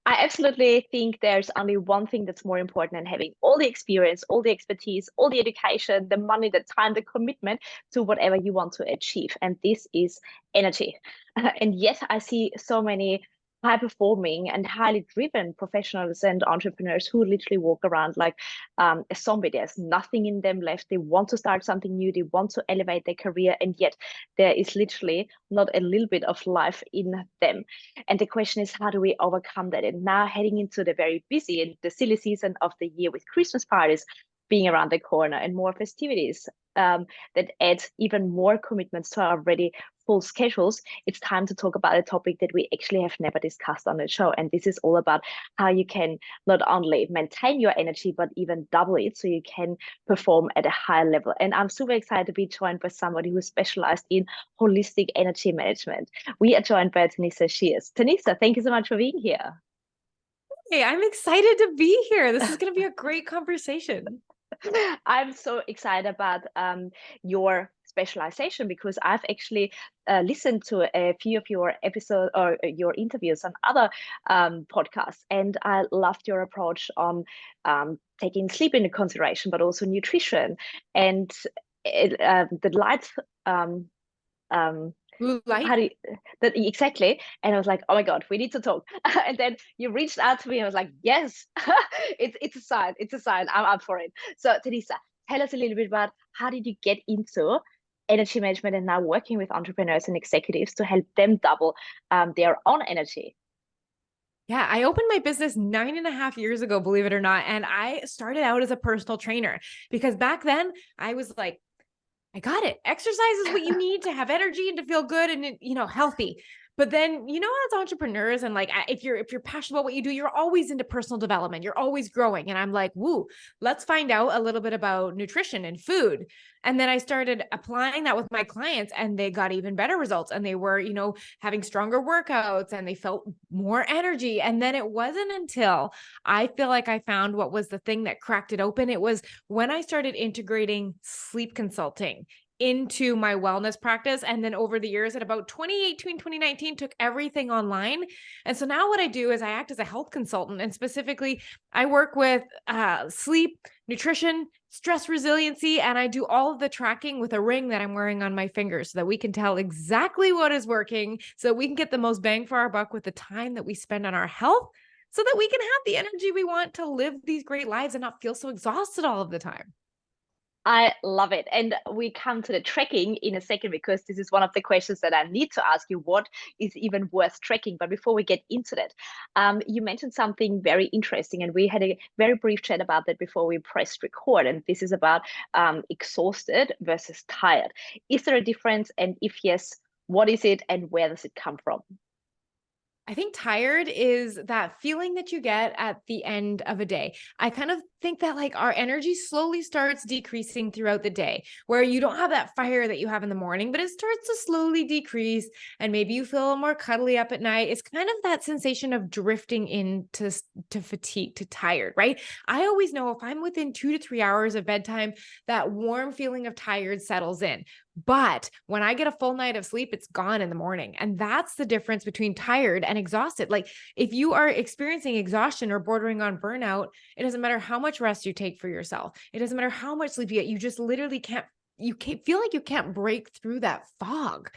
I absolutely think there's only one thing that's more important than having all the experience, all the expertise, all the education, the money, the time, the commitment to whatever you want to achieve. And this is energy. And yet I see so many high performing and highly driven professionals and entrepreneurs who literally walk around like a zombie. There's nothing in them left. They want to start something new. They want to elevate their career. And yet there is literally not a little bit of life in them. And the question is, how do we overcome that? And now heading into the very busy and the silly season of the year with Christmas parties being around the corner and more festivities that add even more commitments to our already full schedules, it's time to talk about a topic that we actually have never discussed on the show. And this is all about how you can not only maintain your energy, but even double it so you can perform at a higher level. And I'm super excited to be joined by somebody who's specialized in holistic energy management. We are joined by Tanessa Shears. Tanessa, thank you so much for being here. Hey, I'm excited to be here. This is going to be a great conversation. I'm so excited about your specialization because I've actually listened to a few of your episodes or your interviews on other podcasts, and I loved your approach on taking sleep into consideration, but also nutrition and the light. Um, Blue light. how do you, that exactly? And I was like, oh my god, we need to talk. And then you reached out to me and I was like, yes. It's a sign, I'm up for it. So Teresa, tell us a little bit about how did you get into energy management and now working with entrepreneurs and executives to help them double their own energy. Yeah, I opened my business 9.5 years ago, believe it or not. And I started out as a personal trainer because back then I was like, I got it. Exercise is what you need to have energy and to feel good and, healthy. But then, as entrepreneurs and like, if you're passionate about what you do, you're always into personal development. You're always growing. And I'm like, woo, let's find out a little bit about nutrition and food. And then I started applying that with my clients and they got even better results. And they were, having stronger workouts and they felt more energy. And then it wasn't until I feel like I found what was the thing that cracked it open. It was when I started integrating sleep consulting into my wellness practice. And then over the years at about 2018, 2019, took everything online. And so now what I do is I act as a health consultant, and specifically I work with sleep, nutrition, stress resiliency, and I do all of the tracking with a ring that I'm wearing on my fingers so that we can tell exactly what is working, so we can get the most bang for our buck with the time that we spend on our health, so that we can have the energy we want to live these great lives and not feel so exhausted all of the time. I love it. And we come to the tracking in a second because this is one of the questions that I need to ask you. What is even worth tracking? But before we get into that, you mentioned something very interesting, and we had a very brief chat about that before we pressed record. And this is about exhausted versus tired. Is there a difference? And if yes, what is it and where does it come from? I think tired is that feeling that you get at the end of a day. I kind of think that like our energy slowly starts decreasing throughout the day, where you don't have that fire that you have in the morning, but it starts to slowly decrease. And maybe you feel more cuddly up at night. It's kind of that sensation of drifting into fatigue, to tired, right? I always know if I'm within 2 to 3 hours of bedtime, that warm feeling of tired settles in. But when I get a full night of sleep, it's gone in the morning. And that's the difference between tired and exhausted. Like if you are experiencing exhaustion or bordering on burnout, it doesn't matter how much rest you take for yourself. It doesn't matter how much sleep you get. You just literally can't feel like you can't break through that fog.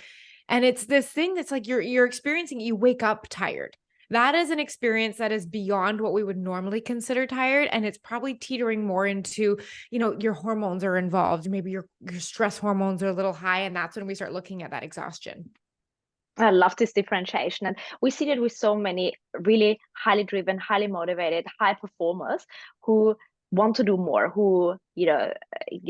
And it's this thing that's like you're experiencing, you wake up tired. That is an experience that is beyond what we would normally consider tired. And it's probably teetering more into, your hormones are involved. Maybe your stress hormones are a little high. And that's when we start looking at that exhaustion. I love this differentiation. And we see that with so many really highly driven, highly motivated, high performers who want to do more, who,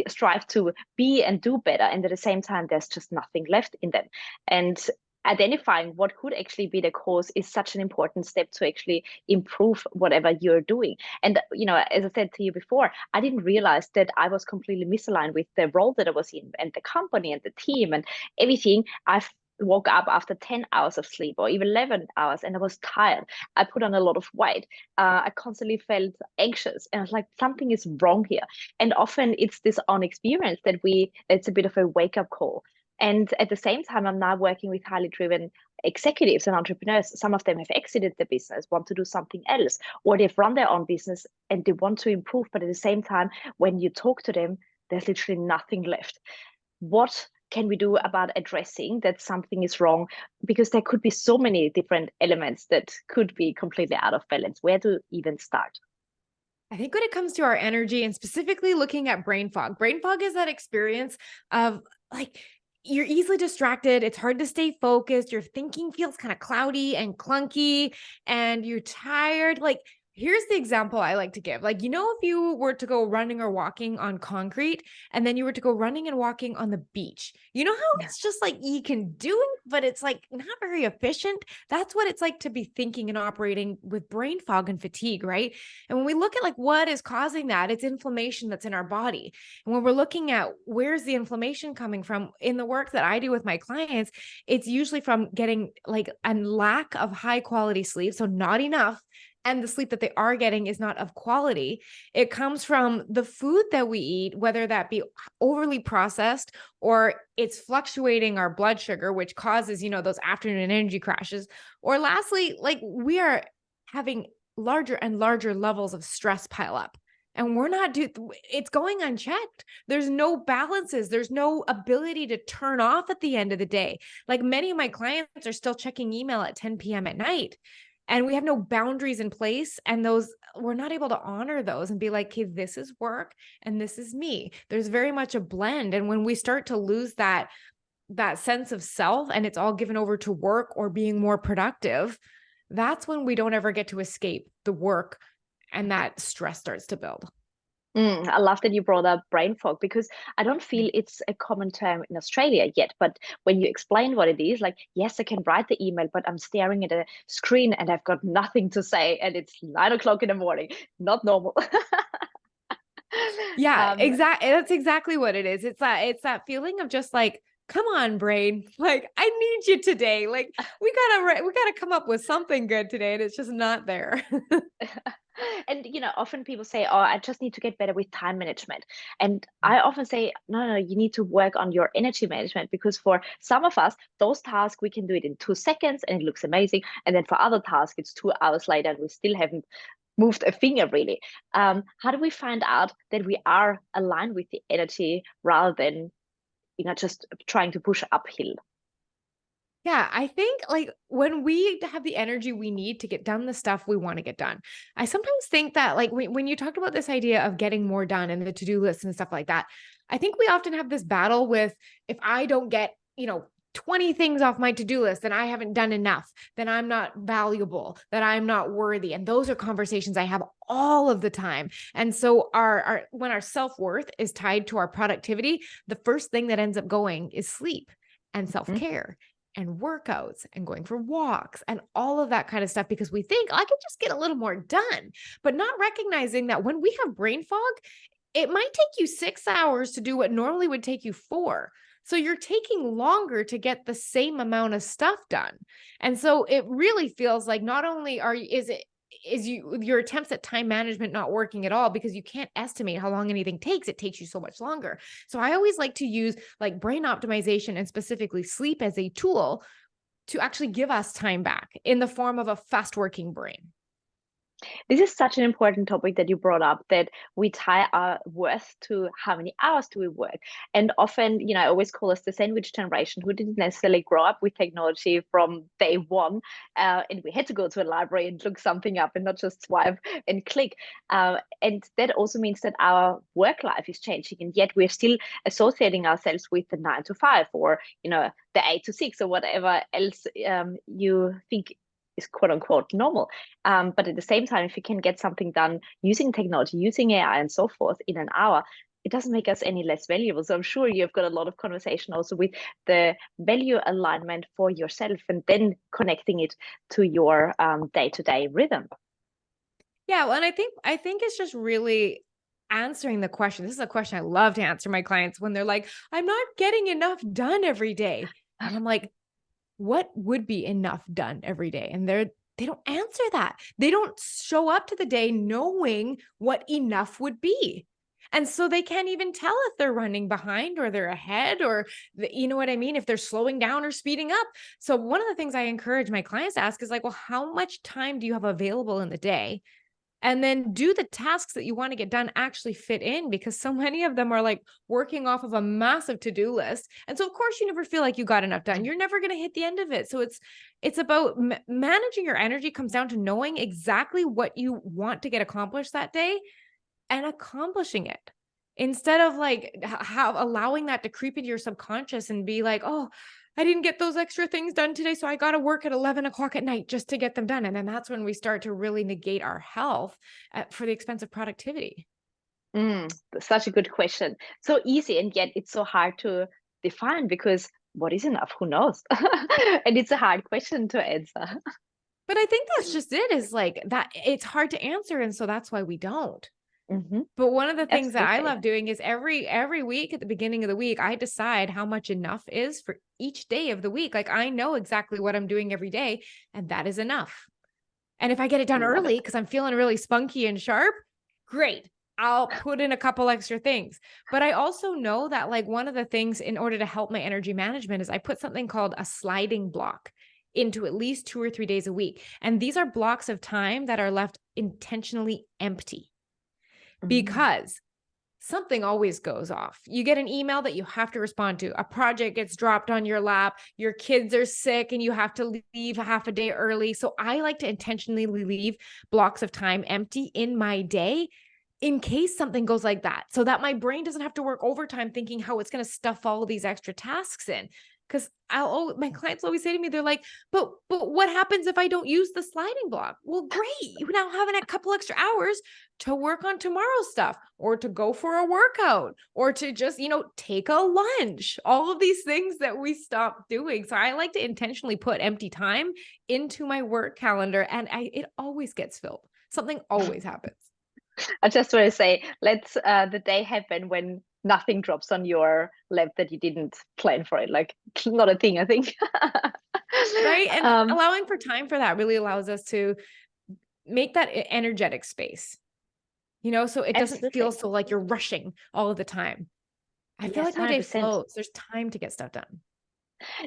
strive to be and do better. And at the same time, there's just nothing left in them. And identifying what could actually be the cause is such an important step to actually improve whatever you're doing. And, as I said to you before, I didn't realize that I was completely misaligned with the role that I was in and the company and the team and everything. I've woke up after 10 hours of sleep or even 11 hours and I was tired. I put on a lot of weight. I constantly felt anxious and I was like, something is wrong here. And often it's this own experience that it's a bit of a wake up call And at the same time, I'm now working with highly driven executives and entrepreneurs. Some of them have exited the business, want to do something else, or they've run their own business and they want to improve. But at the same time, when you talk to them, there's literally nothing left. What can we do about addressing that something is wrong? Because there could be so many different elements that could be completely out of balance. Where to even start? I think when it comes to our energy and specifically looking at brain fog is that experience of like, you're easily distracted. It's hard to stay focused. Your thinking feels kind of cloudy and clunky and you're tired. Like, here's the example I like to give. Like, if you were to go running or walking on concrete and then you were to go running and walking on the beach, you know how it's just like you can do it, but it's like not very efficient. That's what it's like to be thinking and operating with brain fog and fatigue, right? And when we look at like what is causing that, it's inflammation that's in our body. And when we're looking at where's the inflammation coming from in the work that I do with my clients, it's usually from getting like a lack of high quality sleep. So not enough. And the sleep that they are getting is not of quality. It comes from the food that we eat, whether that be overly processed or it's fluctuating our blood sugar, which causes, those afternoon energy crashes. Or lastly, like we are having larger and larger levels of stress pile up. And it's going unchecked. There's no balances. There's no ability to turn off at the end of the day. Like many of my clients are still checking email at 10 p.m. at night. And we have no boundaries in place. And we're not able to honor those and be like, okay, this is work and this is me. There's very much a blend. And when we start to lose that sense of self and it's all given over to work or being more productive, that's when we don't ever get to escape the work and that stress starts to build. I love that you brought up brain fog because I don't feel it's a common term in Australia yet. But when you explain what it is, like, yes, I can write the email, but I'm staring at a screen and I've got nothing to say. And it's 9 o'clock in the morning. Not normal. Yeah, exactly. That's exactly what it is. It's that feeling of just like, come on, brain. Like, I need you today. Like, we gotta come up with something good today. And it's just not there. And often people say, oh, I just need to get better with time management. And I often say, no, you need to work on your energy management, because for some of us, those tasks, we can do it in 2 seconds and it looks amazing. And then for other tasks, it's 2 hours later and we still haven't moved a finger really. How do we find out that we are aligned with the energy rather than just trying to push uphill? Yeah, I think like when we have the energy we need to get done the stuff we want to get done, I sometimes think that like when you talked about this idea of getting more done and the to-do list and stuff like that, I think we often have this battle with if I don't get, 20 things off my to-do list, then I haven't done enough, then I'm not valuable, that I'm not worthy. And those are conversations I have all of the time. And so when our self-worth is tied to our productivity, the first thing that ends up going is sleep and self-care and workouts and going for walks and all of that kind of stuff, because we think I can just get a little more done, but not recognizing that when we have brain fog, it might take you 6 hours to do what normally would take you 4. So you're taking longer to get the same amount of stuff done. And so it really feels like not only is your attempts at time management not working at all because you can't estimate how long anything takes. It takes you so much longer. So I always like to use like brain optimization and specifically sleep as a tool to actually give us time back in the form of a fast working brain. This is such an important topic that you brought up, that we tie our worth to how many hours do we work. And often, I always call us the sandwich generation who didn't necessarily grow up with technology from day one. And we had to go to a library and look something up and not just swipe and click. And that also means that our work life is changing. And yet we're still associating ourselves with the 9 to 5 or, the 8 to 6 or whatever else you think is quote unquote normal. But at the same time, if you can get something done using technology, using AI and so forth in an hour, it doesn't make us any less valuable. So I'm sure you've got a lot of conversation also with the value alignment for yourself and then connecting it to your day-to-day rhythm. Yeah. Well, and I think it's just really answering the question. This is a question I love to answer my clients when they're like, I'm not getting enough done every day. And I'm like, what would be enough done every day? And they don't answer that. They don't show up to the day knowing what enough would be. And so they can't even tell if they're running behind or they're ahead or, you know what I mean? If they're slowing down or speeding up. So one of the things I encourage my clients to ask is like, well, how much time do you have available in the day? And then do the tasks that you want to get done actually fit in? Because so many of them are like working off of a massive to-do list. And so of course you never feel like you got enough done. You're never going to hit the end of it. So it's about managing your energy comes down to knowing exactly what you want to get accomplished that day and accomplishing it. Instead of like allowing that to creep into your subconscious and be like, oh, I didn't get those extra things done today, so I got to work at 11 o'clock at night just to get them done. And then that's when we start to really negate our health for the expense of productivity. Such a good question. So easy, and yet it's so hard to define because what is enough? Who knows? And it's a hard question to answer. But I think that's just it, is like that it's hard to answer. And so that's why we don't. Mm-hmm. But one of the things that I Absolutely. love doing is every week at the beginning of the week, I decide how much enough is for each day of the week. Like I know exactly what I'm doing every day, and that is enough. And if I get it done Love it. early because I'm feeling really spunky and sharp, great. I'll put in a couple extra things. But I also know that like one of the things in order to help my energy management is I put something called a sliding block into at least 2 or 3 days a week. And these are blocks of time that are left intentionally empty. Because something always goes off. You get an email that you have to respond to. A project gets dropped on your lap. Your kids are sick and you have to leave half a day early. So I like to intentionally leave blocks of time empty in my day in case something goes like that, so that my brain doesn't have to work overtime thinking how it's going to stuff all of these extra tasks in. Because my clients always say to me, they're like, but what happens if I don't use the sliding block? Well, great. You now have a couple extra hours to work on tomorrow's stuff, or to go for a workout, or to just, take a lunch, all of these things that we stop doing. So I like to intentionally put empty time into my work calendar, and it always gets filled. Something always happens. I just want to say, let's the day happen when nothing drops on your lap that you didn't plan for it. Like, not a thing, I think. Right. And allowing for time for that really allows us to make that energetic space, so it doesn't feel so like you're rushing all of the time. I feel like my day 100%. flows. There's time to get stuff done.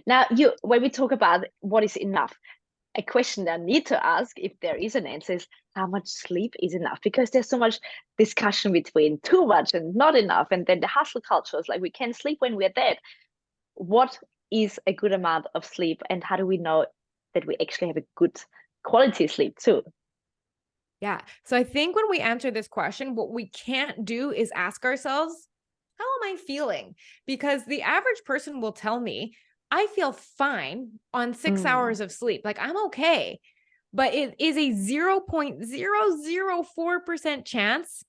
Now, when we talk about what is enough, a question that I need to ask, if there is an answer, is how much sleep is enough? Because there's so much discussion between too much and not enough. And then the hustle culture is like, we can sleep when we're dead. What is a good amount of sleep? And how do we know that we actually have a good quality sleep too? Yeah. So I think when we answer this question, what we can't do is ask ourselves, how am I feeling? Because the average person will tell me, I feel fine on 6 hours of sleep. Like I'm okay. But it is a 0.004% chance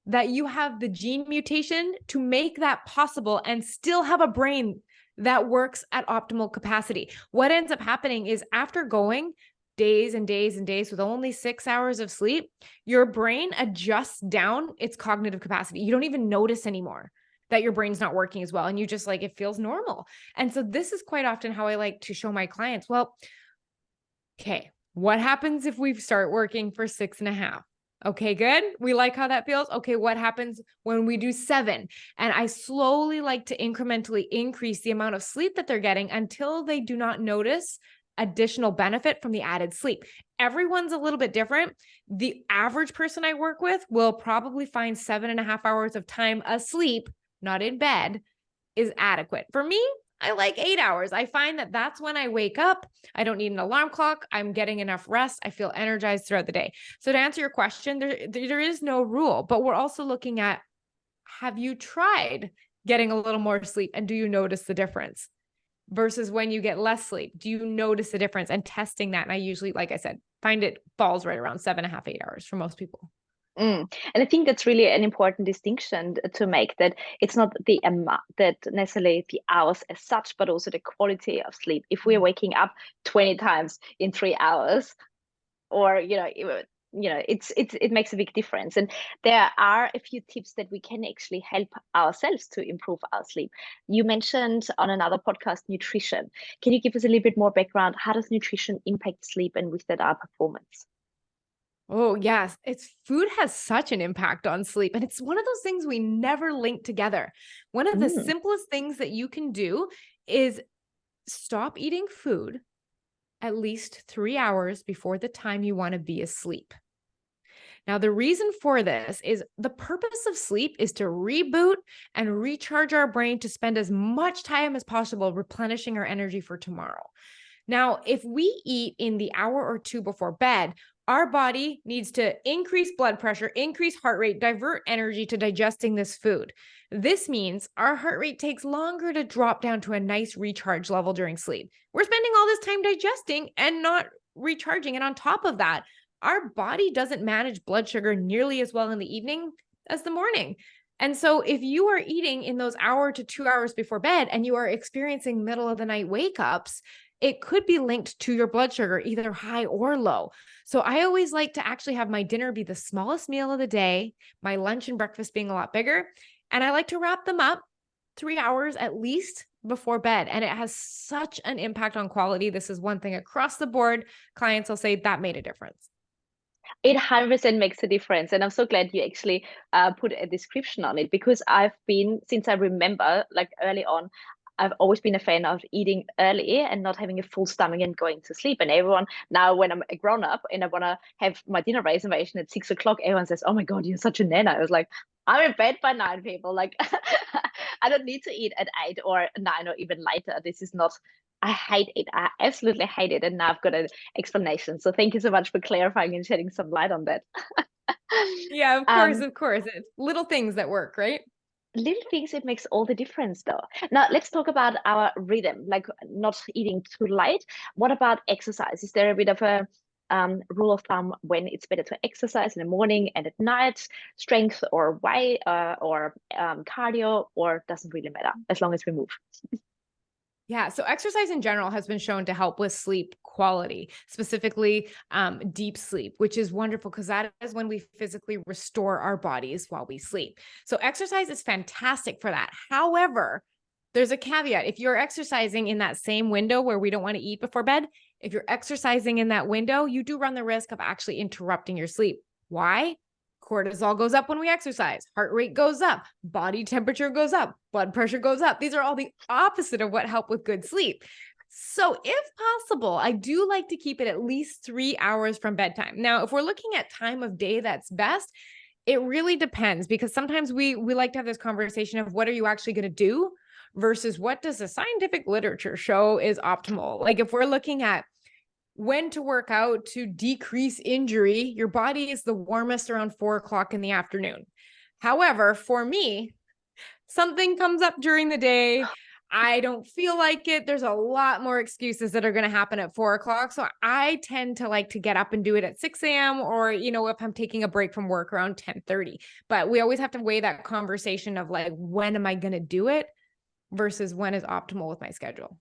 that you have the gene mutation to make that possible and still have a brain that works at optimal capacity. What ends up happening is after going days and days and days with only 6 hours of sleep, your brain adjusts down its cognitive capacity. You don't even notice anymore that your brain's not working as well. And you just it feels normal. And so this is quite often how I like to show my clients, well, okay, what happens if we start working for 6.5? Okay, good. We like how that feels. Okay, what happens when we do 7? And I slowly like to incrementally increase the amount of sleep that they're getting until they do not notice additional benefit from the added sleep. Everyone's a little bit different. The average person I work with will probably find 7.5 hours of time asleep, not in bed, is adequate. For me, I like 8 hours. I find that that's when I wake up. I don't need an alarm clock. I'm getting enough rest. I feel energized throughout the day. So to answer your question, there is no rule, but we're also looking at, have you tried getting a little more sleep and do you notice the difference? Versus when you get less sleep, do you notice the difference? And testing that. And I usually, like I said, find it falls right around 7.5, 8 hours for most people. And I think that's really an important distinction to make, that it's not the amount, that necessarily the hours as such, but also the quality of sleep. If we're waking up 20 times in 3 hours, or it makes a big difference. And there are a few tips that we can actually help ourselves to improve our sleep. You mentioned on another podcast nutrition. Can you give us a little bit more background? How does nutrition impact sleep and with that our performance? Oh, yes. Food has such an impact on sleep. And it's one of those things we never link together. One of the Mm. simplest things that you can do is stop eating food at least 3 hours before the time you want to be asleep. Now, the reason for this is the purpose of sleep is to reboot and recharge our brain to spend as much time as possible replenishing our energy for tomorrow. Now, if we eat in the hour or two before bed, our body needs to increase blood pressure, increase heart rate, divert energy to digesting this food. This means our heart rate takes longer to drop down to a nice recharge level during sleep. We're spending all this time digesting and not recharging. And on top of that, our body doesn't manage blood sugar nearly as well in the evening as the morning. And so if you are eating in those hour to 2 hours before bed and you are experiencing middle of the night wake ups, it could be linked to your blood sugar, either high or low. So I always like to actually have my dinner be the smallest meal of the day, my lunch and breakfast being a lot bigger. And I like to wrap them up 3 hours at least before bed. And it has such an impact on quality. This is one thing across the board. Clients will say that made a difference. It 100% makes a difference. And I'm so glad you actually put a description on it, because I've been, since I remember, like early on, I've always been a fan of eating early and not having a full stomach and going to sleep. And everyone now, when I'm a grown up and I want to have my dinner reservation at 6 o'clock, everyone says, "Oh my God, you're such a nana." I was like, I'm in bed by 9, people. Like, I don't need to eat at 8 or 9 or even later. This is not, I hate it. I absolutely hate it. And now I've got an explanation. So thank you so much for clarifying and shedding some light on that. Yeah, of course, um, of course. It's little things that work, right? Little things, it makes all the difference though. Now let's talk about our rhythm, like not eating too late. What about exercise? Is there a bit of a rule of thumb when it's better to exercise in the morning and at night, strength or weight or cardio, or doesn't really matter as long as we move? Yeah. So exercise in general has been shown to help with sleep quality, specifically deep sleep, which is wonderful because that is when we physically restore our bodies while we sleep. So exercise is fantastic for that. However, there's a caveat. If you're exercising in that same window where we don't want to eat before bed, if you're exercising in that window, you do run the risk of actually interrupting your sleep. Why? Cortisol goes up when we exercise, heart rate goes up, body temperature goes up, blood pressure goes up. These are all the opposite of what help with good sleep. So if possible, I do like to keep it at least 3 hours from bedtime. Now, if we're looking at time of day that's best, it really depends, because sometimes we like to have this conversation of what are you actually going to do versus what does the scientific literature show is optimal. Like if we're looking at when to work out to decrease injury, your body is the warmest around 4 o'clock in the afternoon. However, for me, something comes up during the day. I don't feel like it. There's a lot more excuses that are going to happen at 4 o'clock. So I tend to like to get up and do it at 6 a.m. or, if I'm taking a break from work around 10:30. But we always have to weigh that conversation of like, when am I going to do it versus when is optimal with my schedule.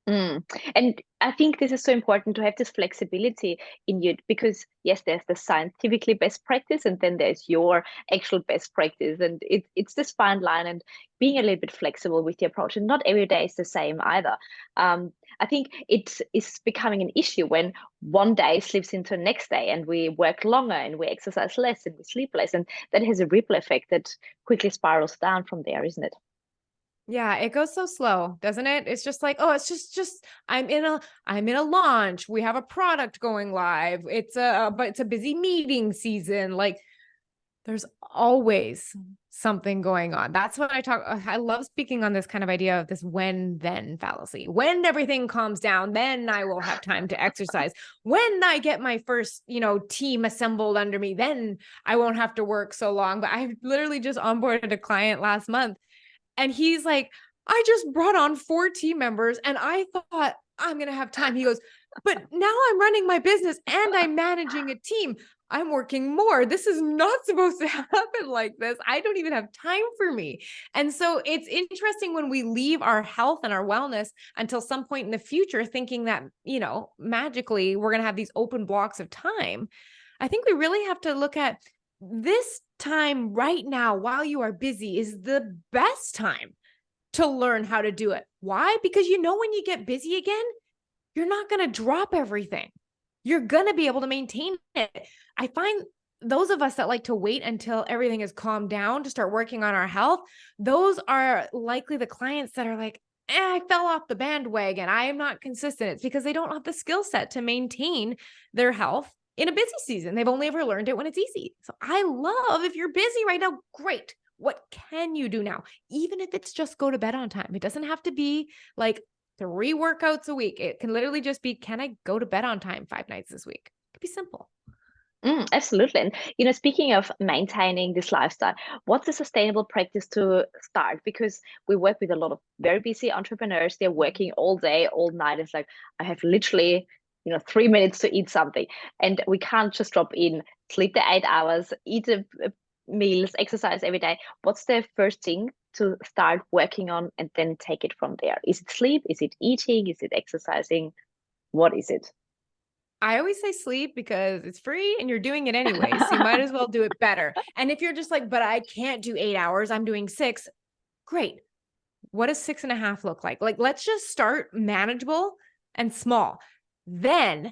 Mm. And I think this is so important to have this flexibility in you, because yes, there's the scientifically best practice and then there's your actual best practice. And it's this fine line, and being a little bit flexible with the approach. And not every day is the same either. I think it is becoming an issue when one day slips into the next day and we work longer and we exercise less and we sleep less. And that has a ripple effect that quickly spirals down from there, isn't it? Yeah, it goes so slow, doesn't it? It's just like, oh, it's just I'm in a launch. We have a product going live. But it's a busy meeting season. Like there's always something going on. That's what I love speaking on this kind of idea of this when then fallacy. When everything calms down, then I will have time to exercise. When I get my first, team assembled under me, then I won't have to work so long. But I literally just onboarded a client last month. And he's like, I just brought on 4 team members and I thought I'm going to have time. He goes, but now I'm running my business and I'm managing a team. I'm working more. This is not supposed to happen like this. I don't even have time for me. And so it's interesting when we leave our health and our wellness until some point in the future, thinking that, magically we're going to have these open blocks of time. I think we really have to look at this time right now while you are busy is the best time to learn how to do it. Why? Because when you get busy again, you're not going to drop everything. you're going to be able to maintain it. I find those of us that like to wait until everything is calmed down to start working on our health, those are likely the clients that are like, I fell off the bandwagon. I am not consistent. It's because they don't have the skill set to maintain their health in a busy season. They've only ever learned it when it's easy. So I love, if you're busy right now, great. What can you do now? Even if it's just go to bed on time. It doesn't have to be like 3 workouts a week. It can literally just be, can I go to bed on time 5 nights this week? It could be simple. Absolutely. And, speaking of maintaining this lifestyle, what's a sustainable practice to start? Because we work with a lot of very busy entrepreneurs. They're working all day, all night. It's like, I have literally, 3 minutes to eat something. And we can't just drop in, sleep the 8 hours, eat meals, exercise every day. What's the first thing to start working on and then take it from there? Is it sleep? Is it eating? Is it exercising? What is it? I always say sleep because it's free and you're doing it anyway. So you might as well do it better. And if you're just like, but I can't do 8 hours, I'm doing 6. Great. What does 6.5 look like? Like, let's just start manageable and small. Then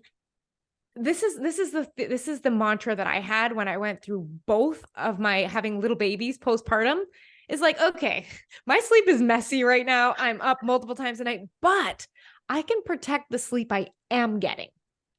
this is the mantra that I had when I went through both of my having little babies postpartum, is like, okay, my sleep is messy right now. I'm up multiple times a night, but I can protect the sleep I am getting.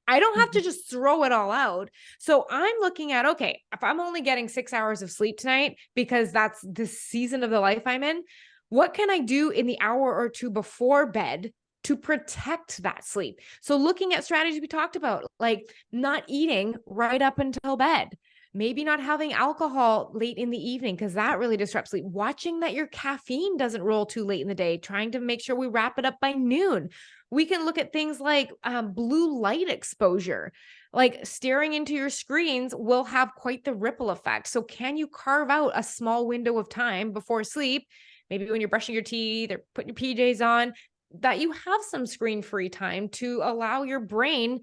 I don't have to just throw it all out. So I'm looking at, okay, if I'm only getting 6 hours of sleep tonight, because that's the season of the life I'm in, what can I do in the hour or two before bed to protect that sleep? So looking at strategies we talked about, like not eating right up until bed, maybe not having alcohol late in the evening, because that really disrupts sleep. Watching that your caffeine doesn't roll too late in the day, trying to make sure we wrap it up by noon. We can look at things like blue light exposure. Like staring into your screens will have quite the ripple effect. So can you carve out a small window of time before sleep, maybe when you're brushing your teeth or putting your PJs on, that you have some screen-free time to allow your brain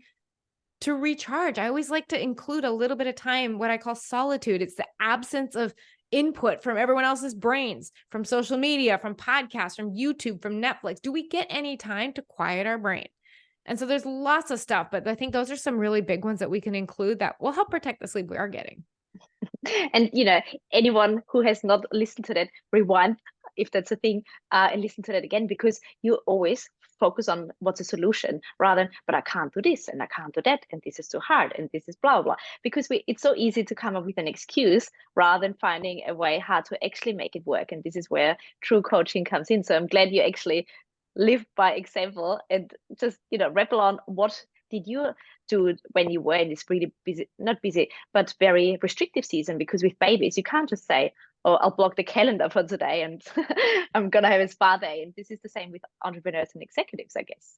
to recharge? I always like to include a little bit of time, what I call solitude. It's the absence of input from everyone else's brains, from social media, from podcasts, from YouTube, from Netflix. Do we get any time to quiet our brain? And so there's lots of stuff, but I think those are some really big ones that we can include that will help protect the sleep we are getting. And anyone who has not listened to that, rewind if that's a thing, and listen to that again, because you always focus on what's a solution rather than, but I can't do this and I can't do that and this is too hard and this is blah blah. Because it's so easy to come up with an excuse rather than finding a way how to actually make it work. And this is where true coaching comes in. So I'm glad you actually live by example and just rappel on what did you do when you were in this really busy, not busy, but very restrictive season? Because with babies, you can't just say, oh, I'll block the calendar for today and I'm going to have a spa day. And this is the same with entrepreneurs and executives, I guess.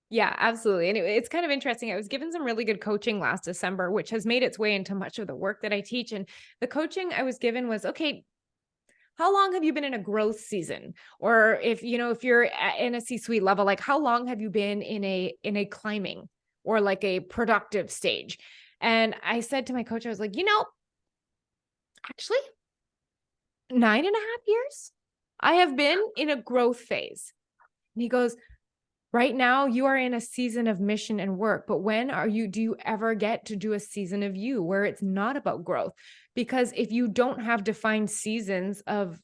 Yeah, absolutely. And it's kind of interesting. I was given some really good coaching last December, which has made its way into much of the work that I teach. And the coaching I was given was, okay, how long have you been in a growth season? Or if you're in a C-suite level, like how long have you been in a climbing or like a productive stage? And I said to my coach, I was like, actually 9.5 years, I have been in a growth phase. And he goes, right now you are in a season of mission and work, but do you ever get to do a season of you where it's not about growth? Because if you don't have defined seasons of,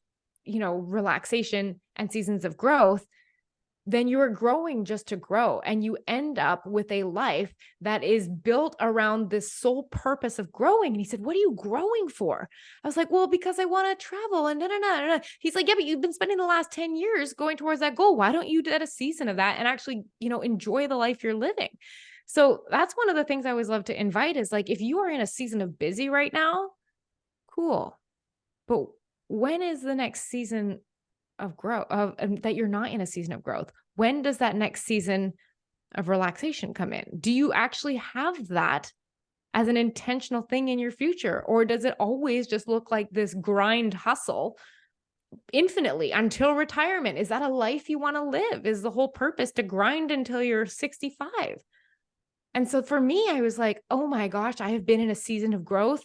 relaxation and seasons of growth, then you are growing just to grow. And you end up with a life that is built around this sole purpose of growing. And he said, what are you growing for? I was like, well, because I want to travel and He's like, yeah, but you've been spending the last 10 years going towards that goal. Why don't you get a season of that and actually, enjoy the life you're living? So that's one of the things I always love to invite is like, if you are in a season of busy right now, cool. But when is the next season of growth that you're not in a season of growth? When does that next season of relaxation come in? Do you actually have that as an intentional thing in your future? Or does it always just look like this grind hustle infinitely until retirement? Is that a life you want to live? Is the whole purpose to grind until you're 65? And so for me, I was like, oh my gosh, I have been in a season of growth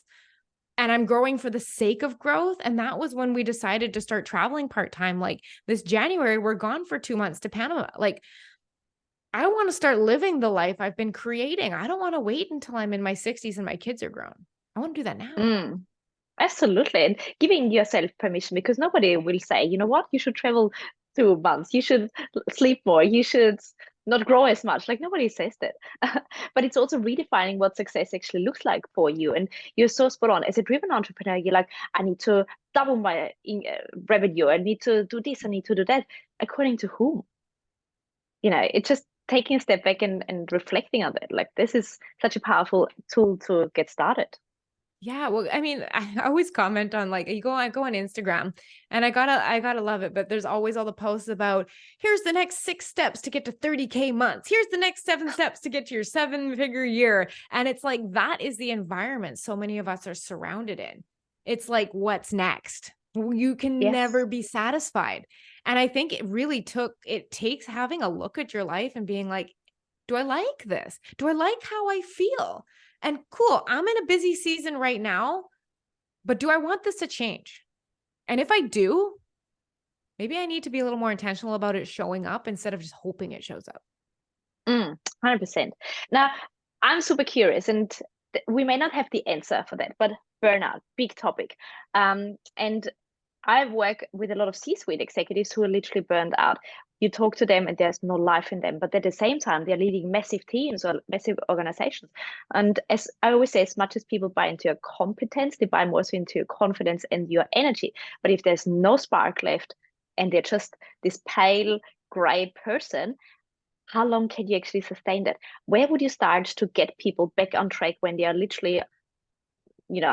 and I'm growing for the sake of growth. And that was when we decided to start traveling part-time. Like this January, we're gone for 2 months to Panama. Like I want to start living the life I've been creating. I don't want to wait until I'm in my 60s and my kids are grown. I want to do that now. Mm. Absolutely. And giving yourself permission, because nobody will say, you know what, you should travel 2 months, you should sleep more, you should not grow as much. Like nobody says that. But it's also redefining what success actually looks like for you. And you're so spot on. As a driven entrepreneur, you're like, I need to double my revenue. I need to do this. I need to do that. According to whom? It's just taking a step back and reflecting on that. Like this is such a powerful tool to get started. Yeah. Well, I mean, I always comment on like, I go on Instagram and I gotta love it. But there's always all the posts about here's the next 6 steps to get to 30K months. Here's the next 7 steps to get to your 7-figure year. And it's like, that is the environment so many of us are surrounded in. It's like, what's next? You can Yes. never be satisfied. And I think it takes having a look at your life and being like, do I like this? Do I like how I feel? And cool, I'm in a busy season right now, but do I want this to change? And if I do, maybe I need to be a little more intentional about it showing up instead of just hoping it shows up. 100%. Now, I'm super curious, and we may not have the answer for that, but burnout, big topic. And I've worked with a lot of C-suite executives who are literally burned out. You talk to them and there's no life in them, but at the same time, they're leading massive teams or massive organizations. And as I always say, as much as people buy into your competence, they buy more so into your confidence and your energy. But if there's no spark left and they're just this pale gray person, how long can you actually sustain that? Where would you start to get people back on track when they are literally,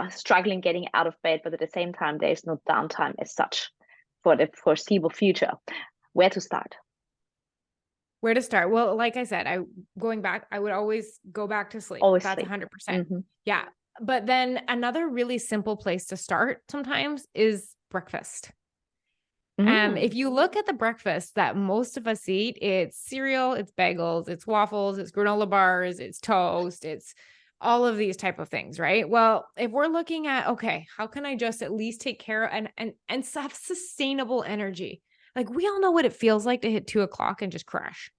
struggling getting out of bed, but at the same time, there is no downtime as such for the foreseeable future? Where to start? Where to start? Well, like I said, I would always go back to sleep. Always That's sleep. 100%. Mm-hmm. Yeah. But then another really simple place to start sometimes is breakfast. If you look at the breakfast that most of us eat, it's cereal, it's bagels, it's waffles, it's granola bars, it's toast, it's all of these type of things, right? Well, if we're looking at, okay, how can I just at least take care of and have sustainable energy? Like we all know what it feels like to hit 2 o'clock and just crash,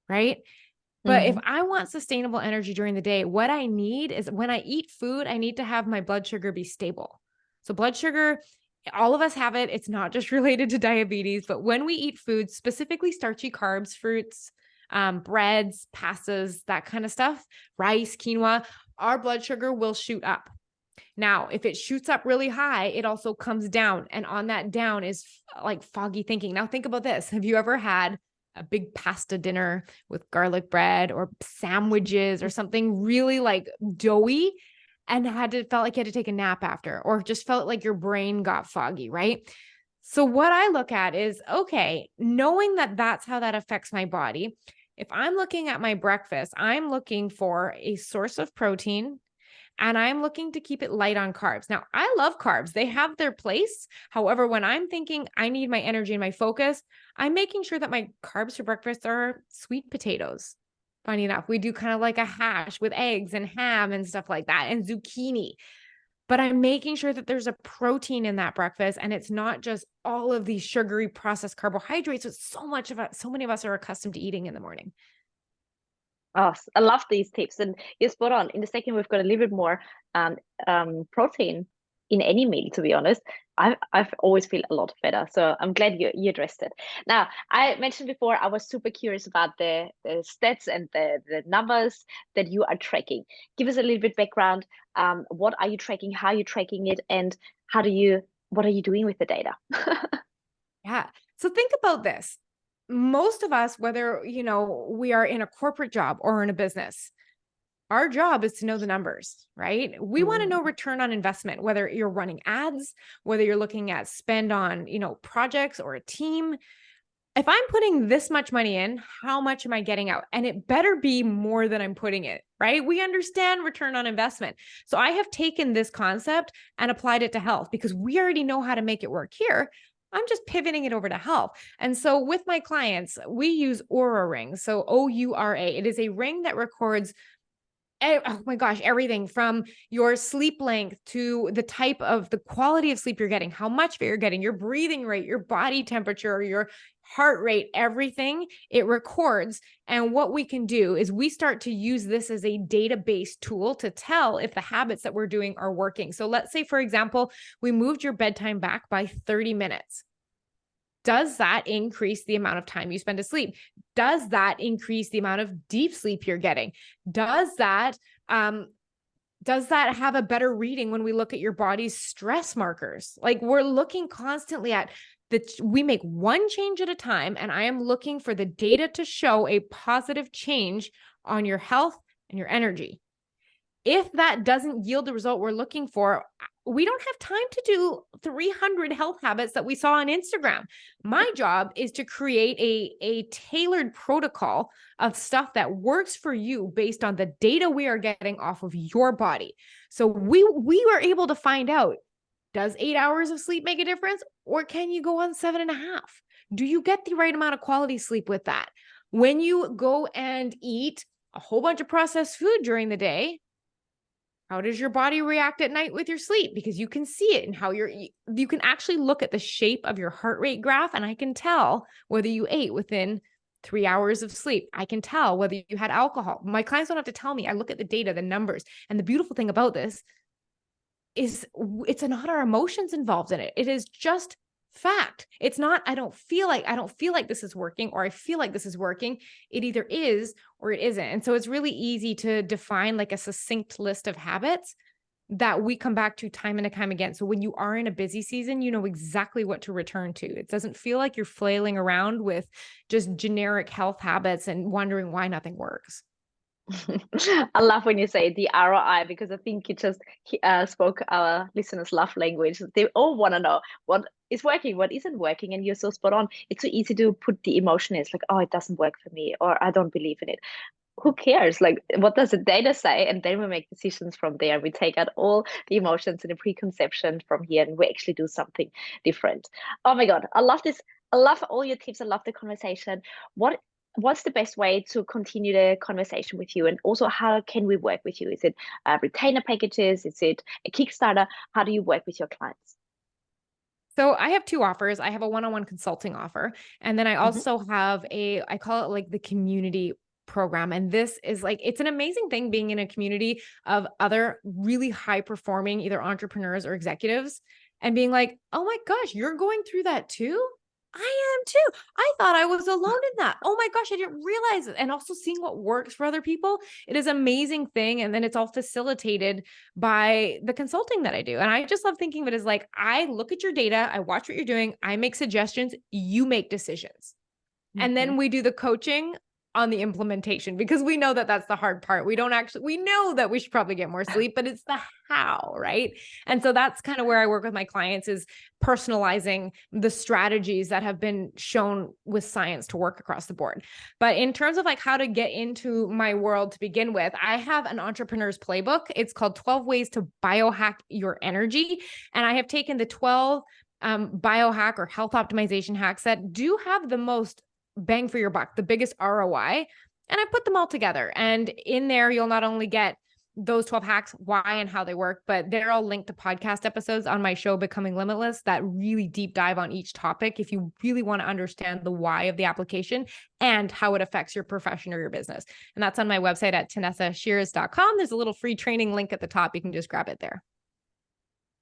right? But if Mm-hmm. I want sustainable energy during the day, what I need is when I eat food, I need to have my blood sugar be stable. So blood sugar, all of us have it. It's not just related to diabetes, but when we eat food, specifically starchy carbs, fruits, breads, pastas, that kind of stuff, rice, quinoa, our blood sugar will shoot up. Now, if it shoots up really high, it also comes down. And on that down is like foggy thinking. Now, think about this. Have you ever had a big pasta dinner with garlic bread or sandwiches or something really like doughy and felt like you had to take a nap after, or just felt like your brain got foggy, right? So what I look at is, okay, knowing that that's how that affects my body. If I'm looking at my breakfast, I'm looking for a source of protein and I'm looking to keep it light on carbs. Now, I love carbs. They have their place. However, when I'm thinking I need my energy and my focus, I'm making sure that my carbs for breakfast are sweet potatoes. Funny enough, we do kind of like a hash with eggs and ham and stuff like that and zucchini. But I'm making sure that there's a protein in that breakfast and it's not just all of these sugary processed carbohydrates that so many of us are accustomed to eating in the morning. Oh, I love these tips, and you're spot on. In the second, we've got a little bit more protein in any meal. To be honest, I've always feel a lot better. So I'm glad you addressed it. Now, I mentioned before I was super curious about the stats and the numbers that you are tracking. Give us a little bit background. What are you tracking? How are you tracking it? And what are you doing with the data? Yeah. So think about this. Most of us, whether, we are in a corporate job or in a business, our job is to know the numbers, right? We want to know return on investment, whether you're running ads, whether you're looking at spend on, projects or a team. If I'm putting this much money in, how much am I getting out? And it better be more than I'm putting it, right? We understand return on investment. So I have taken this concept and applied it to health because we already know how to make it work here. I'm just pivoting it over to health. And so with my clients, we use Oura rings. So Oura. It is a ring that records Oh my gosh, everything from your sleep length to the type of the quality of sleep you're getting, how much of it you're getting, your breathing rate, your body temperature, your heart rate, everything it records. And what we can do is we start to use this as a database tool to tell if the habits that we're doing are working. So let's say, for example, we moved your bedtime back by 30 minutes. Does that increase the amount of time you spend asleep? Does that increase the amount of deep sleep you're getting? Does that have a better reading when we look at your body's stress markers? Like, we're looking constantly at we make one change at a time, and I am looking for the data to show a positive change on your health and your energy. If that doesn't yield the result we're looking for, we don't have time to do 300 health habits that we saw on Instagram. My job is to create a tailored protocol of stuff that works for you based on the data we are getting off of your body. So we were able to find out, does 8 hours of sleep make a difference? Or can you go on 7.5? Do you get the right amount of quality sleep with that? When you go and eat a whole bunch of processed food during the day, how does your body react at night with your sleep? Because you can see it and how you can actually look at the shape of your heart rate graph. And I can tell whether you ate within 3 hours of sleep. I can tell whether you had alcohol. My clients don't have to tell me. I look at the data, the numbers. And the beautiful thing about this is it's not our emotions involved in it. It is just fact. It's not, I don't feel like this is working, or I feel like this is working. It either is or it isn't. And so it's really easy to define like a succinct list of habits that we come back to time and time again. So when you are in a busy season, you know exactly what to return to. It doesn't feel like you're flailing around with just generic health habits and wondering why nothing works. I love when you say the ROI, because I think you just spoke our listeners' love language. They all want to know what is working, what isn't working, and you're so spot on. It's so easy to put the emotion in. It's like, oh, it doesn't work for me, or I don't believe in it. Who cares? Like, what does the data say? And then we make decisions from there. We take out all the emotions and the preconception from here, and we actually do something different. Oh my God, I love this. I love all your tips. I love the conversation. What's the best way to continue the conversation with you? And also, how can we work with you? Is it retainer packages? Is it a Kickstarter? How do you work with your clients? So I have two offers. I have a one-on-one consulting offer. And then I also have I call it like the community program. And this is like, it's an amazing thing being in a community of other really high performing, either entrepreneurs or executives, and being like, oh my gosh, you're going through that too? I am too. I thought I was alone in that. Oh my gosh, I didn't realize it. And also seeing what works for other people. It is an amazing thing. And then it's all facilitated by the consulting that I do. And I just love thinking of it as like, I look at your data, I watch what you're doing, I make suggestions, you make decisions. And then we do the coaching on the implementation, because we know that that's the hard part. We know that we should probably get more sleep, but it's the how, right? And so that's kind of where I work with my clients, is personalizing the strategies that have been shown with science to work across the board. But in terms of like how to get into my world to begin with, I have an entrepreneur's playbook. It's called 12 Ways to Biohack Your Energy. And I have taken the 12 biohack or health optimization hacks that do have the most bang for your buck, the biggest ROI. And I put them all together. And in there, you'll not only get those 12 hacks, why and how they work, but they're all linked to podcast episodes on my show, Becoming Limitless, that really deep dive on each topic if you really want to understand the why of the application and how it affects your profession or your business. And that's on my website at TanessaShears.com. There's a little free training link at the top. You can just grab it there.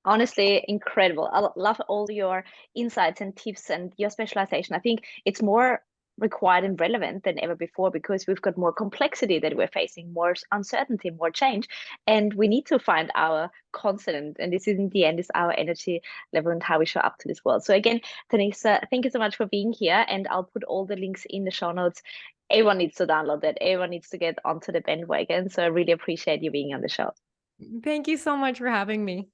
Honestly, incredible. I love all your insights and tips and your specialization. I think it's more required and relevant than ever before, because we've got more complexity that we're facing, more uncertainty, more change, and we need to find our constant. And this is, in the end, is our energy level and how we show up to this world. So again, Tanessa, thank you so much for being here, and I'll put all the links in the show notes. Everyone needs to download that. Everyone needs to get onto the bandwagon. So I really appreciate you being on the show. Thank you so much for having me.